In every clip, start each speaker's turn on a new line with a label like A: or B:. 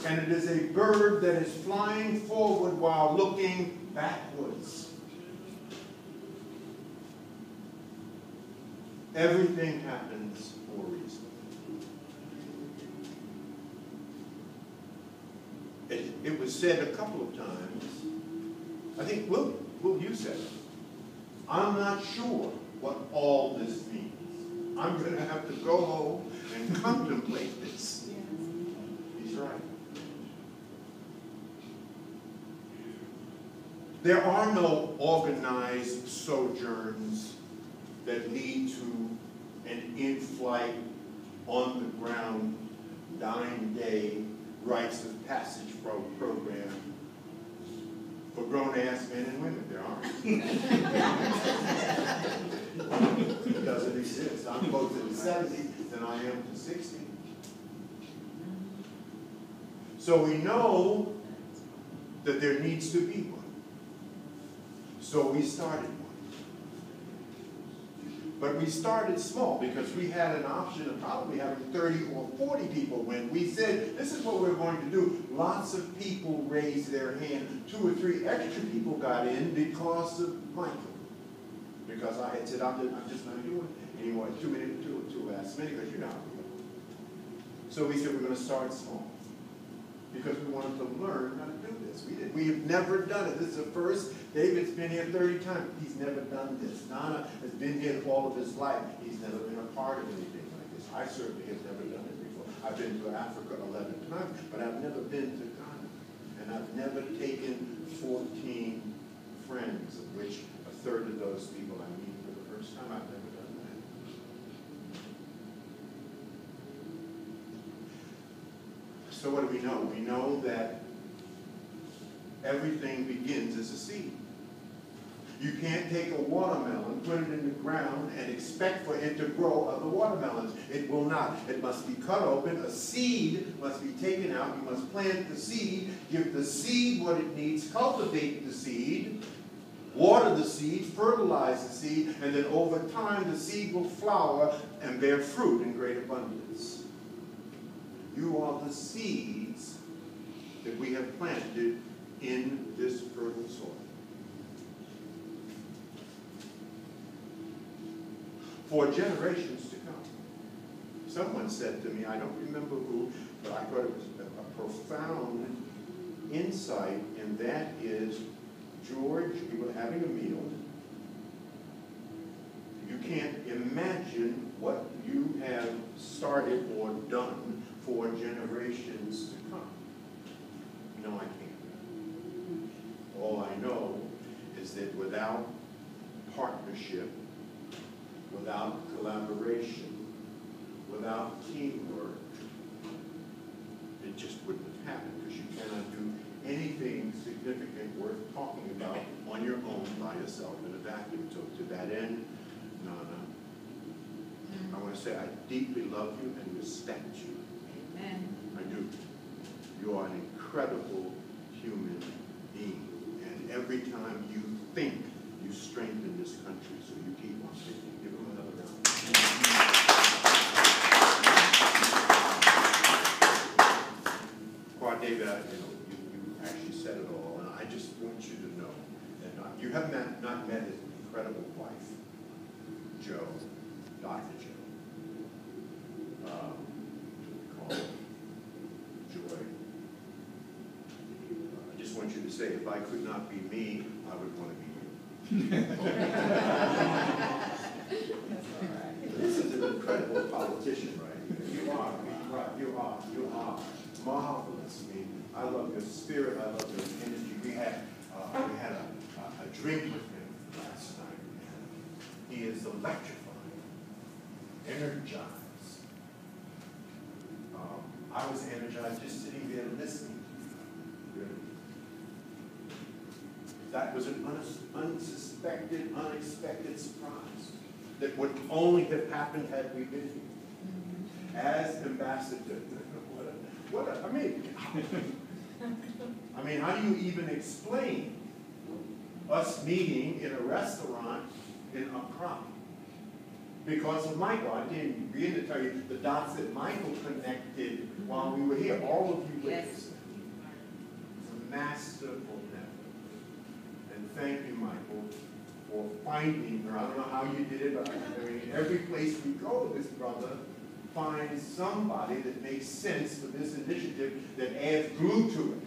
A: And it is a bird that is flying forward while looking backwards. Everything happens for a reason. It was said a couple of times, I think, Will, you said it. I'm not sure what all this means. I'm going to have to go home and contemplate this. He's right. There are no organized sojourns that lead to an in-flight, on-the-ground, 9-day rites of passage program for grown-ass men and women. There aren't. It doesn't exist. I'm closer to 70 than I am to 60. So we know that there needs to be one. So we started one. But we started small because we had an option of probably having 30 or 40 people when we said, this is what we're going to do. Lots of people raised their hand. 2 or 3 extra people got in because of Michael. Because I had said, I'm just not doing it anymore. Too last minute, because you're not. So we said, we're going to start small. Because we wanted to learn how to do this. We have never done it. This is the first. David's been here 30 times. He's never done this. Nana has been here all of his life. He's never been a part of anything like this. I certainly have never done it before. I've been to Africa 11 times, but I've never been to Ghana. And I've never taken 14 friends, of which a third of those people I meet for the first time. I've never done that. So what do we know? We know that everything begins as a seed. You can't take a watermelon, put it in the ground, and expect for it to grow other watermelons. It will not. It must be cut open. A seed must be taken out. You must plant the seed, give the seed what it needs, cultivate the seed, water the seed, fertilize the seed, and then over time the seed will flower and bear fruit in great abundance. You are the seeds that we have planted in this fertile soil. For generations to come. Someone said to me, I don't remember who, but I thought it was a profound insight, and that is, George, we were having a meal. You can't imagine what you have started or done for generations to come. No, I can't. All I know is that without partnership, without collaboration, without teamwork, it just wouldn't have happened, because you cannot do anything significant worth talking about on your own by yourself in a vacuum. So to that end, Nana, I want to say I deeply love you and respect you.
B: Amen.
A: I do. You are an incredible human being. And every time you think, you strengthen this country. So you keep on thinking. Give them another round. Well, David, you actually said it all. And I just want you to know that you have not met his incredible wife, Jo, Dr. Jo. Joy. I just want you to say, if I could not be me, I would want to be you. This is an incredible politician, right? You are marvelous. I mean, I love your spirit. I love your energy. We had a drink with him last night, and he is electrifying, energized. I was energized just sitting there listening to you. Really. That was an unsuspected, unexpected surprise that would only have happened had we been here. As ambassador. I mean, how do you even explain us meeting in a restaurant in Accra? Because of Michael. I didn't begin to tell you the dots that Michael connected while we were here. All of you witnesses. masterful network. And thank you, Michael, for finding her. I don't know how you did it, but I mean, every place we go, this brother finds somebody that makes sense for this initiative that adds glue to it.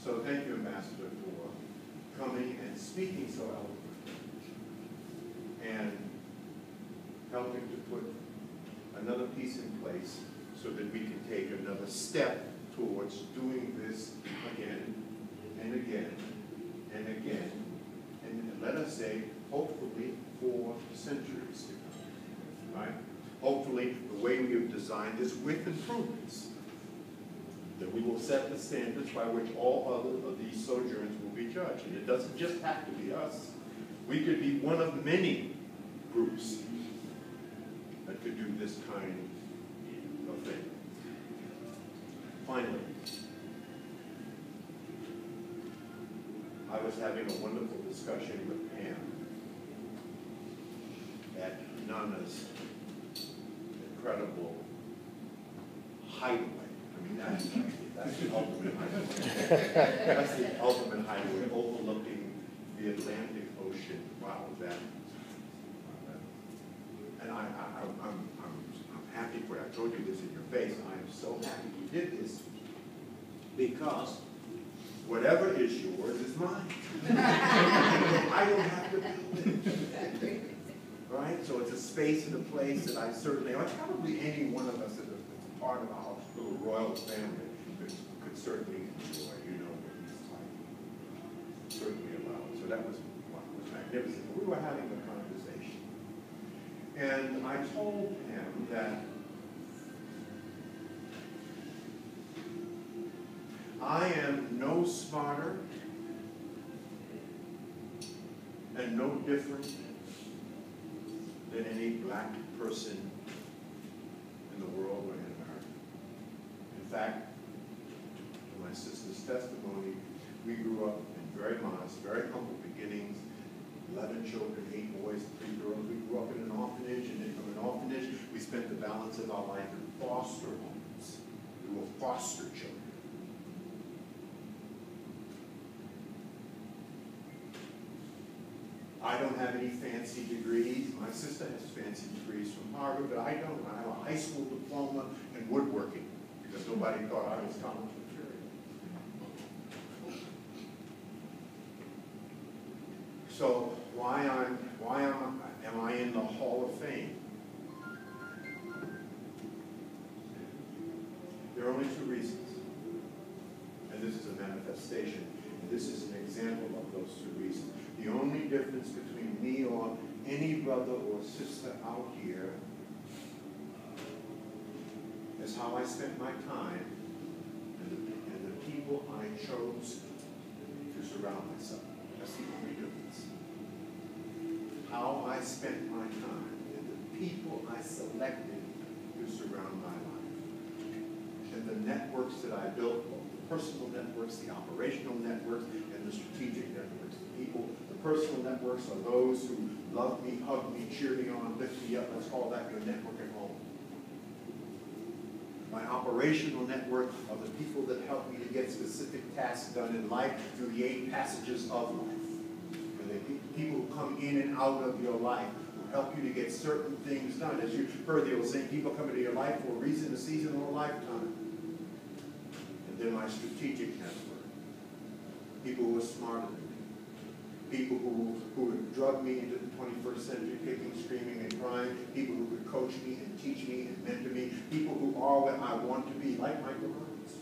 A: So thank you, Ambassador, for coming and speaking so eloquently and helping to put another piece in place so that we can take another step towards doing this again and again and again, and let us say, hopefully, 4 centuries to come, right? Hopefully, the way we have designed this with improvements, that we will set the standards by which all other of these sojourns will be judged. And it doesn't just have to be us. We could be one of many groups that could do this kind of thing. Finally, I was having a wonderful discussion with Pam at Nana's incredible hideaway. I mean, that's the ultimate hideaway. That's the ultimate hideaway, overlooking the Atlantic Ocean. Wow, that. And I'm happy for it. I told you this in your face. I am so happy you did this because whatever is yours is mine. I don't have to build it. Right? So it's a space and a place that I certainly, like probably any one of us that's a part of our little royal family could certainly enjoy, you know, what he's like. Certainly allowed. So that was magnificent. We were having a conversation. And I told him that I am no smarter and no different than any black person in the world or in America. In fact, to my sister's testimony, we grew up in very modest, very humble beginnings, 11 children, 8 boys, 3 girls. We grew up in an orphanage, and then from an orphanage, we spent the balance of our life in foster homes. We were foster children. I don't have any fancy degrees. My sister has fancy degrees from Harvard, but I don't. I have a high school diploma in woodworking because nobody thought I was college material. So why am I in the Hall of Fame? There are only 2 reasons, and this is a manifestation. And this is an example of those 2 reasons. The only difference between me or any brother or sister out here is how I spent my time and the people I chose to surround myself. That's the only difference. How I spent my time and the people I selected to surround my life. And the networks that I built, both the personal networks, the operational networks, and the strategic networks. The personal networks are those who love me, hug me, cheer me on, lift me up. Let's call that your network at home. My operational network are the people that help me to get specific tasks done in life through the 8 passages of life. And the people who come in and out of your life who help you to get certain things done. As you heard, they were saying people come into your life for a reason, a season, or a lifetime. And then my strategic network. People who are smarter than me. People who would drug me into the 21st century, kicking, screaming, and crying. People who could coach me and teach me and mentor me. People who are what I want to be, like Michael Burns.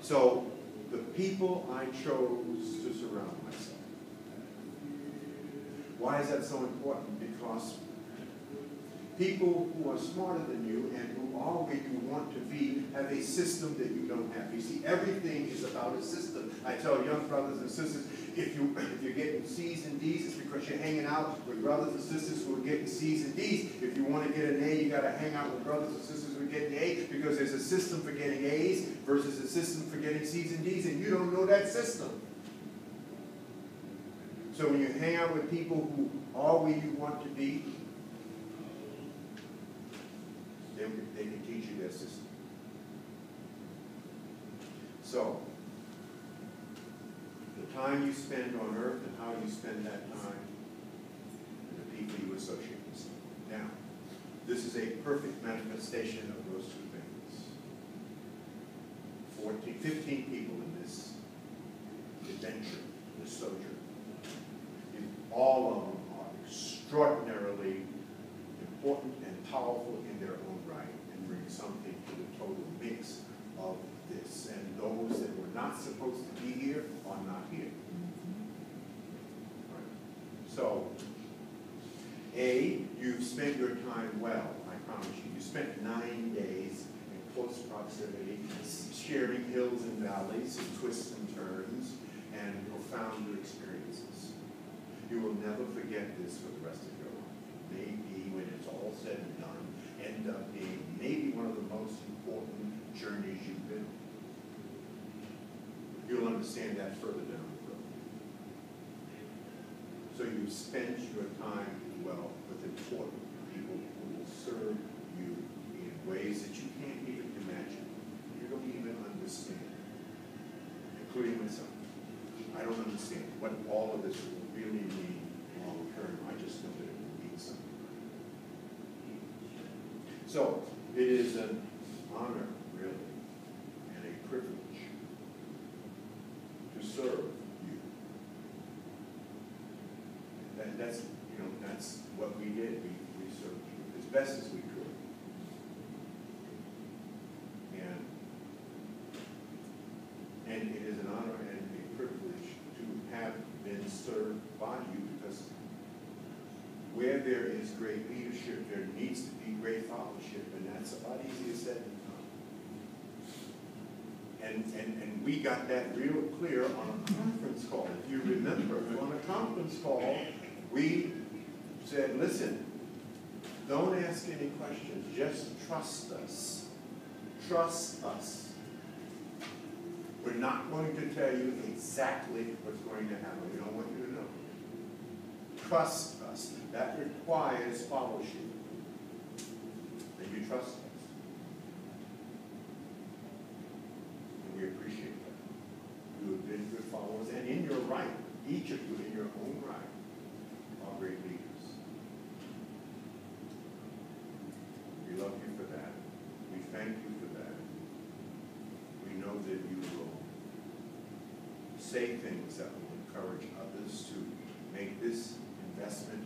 A: So, the people I chose to surround myself. Why is that so important? Because people who are smarter than you and who are where you want to be have a system that you don't have. You see, everything is about a system. I tell young brothers and sisters, if you're getting C's and D's, it's because you're hanging out with brothers and sisters who are getting C's and D's. If you want to get an A, you got to hang out with brothers and sisters who are getting A's, because there's a system for getting A's versus a system for getting C's and D's, and you don't know that system. So when you hang out with people who are where you want to be, they they can teach you their system. So, the time you spend on earth and how you spend that time, and the people you associate yourself with. Now, this is a perfect manifestation of those two things. 15 people in this adventure, this sojourn. All of them are extraordinarily important and powerful in their own right and bring something to the total mix of this. And those that were not supposed to be here are not here. Right. So, you've spent your time well, I promise you. You spent 9 days in close proximity, sharing hills and valleys and twists and turns and profound new experiences. You will never forget this for the rest of your life. Maybe when it's all said and done, end up being maybe one of the most important journeys you've been on. You'll understand that further down the road. So you've spent your time well with important people who will serve you in ways that you can't even imagine. You don't even understand, including myself. I don't understand what all of this will really mean long term. I just know that it will mean something. So, it is an honor, really, and a privilege to serve you. And that's what we did. We served you as best as we could. And it is an honor and a privilege to have been served by you, because where there is great leadership, there needs to be great fellowship, and that's a lot easier said than done. And we got that real clear on a conference call. If you remember, on a conference call, we said, listen, don't ask any questions, just trust us. Trust us. We're not going to tell you exactly what's going to happen. We don't want you to know. Trust us. That requires fellowship. That you trust us. And we appreciate that. You have been good followers, and in your right, each of you in your own right, are great leaders. We love you for that. We thank you for that. We know that you will say things that will encourage others to make this investment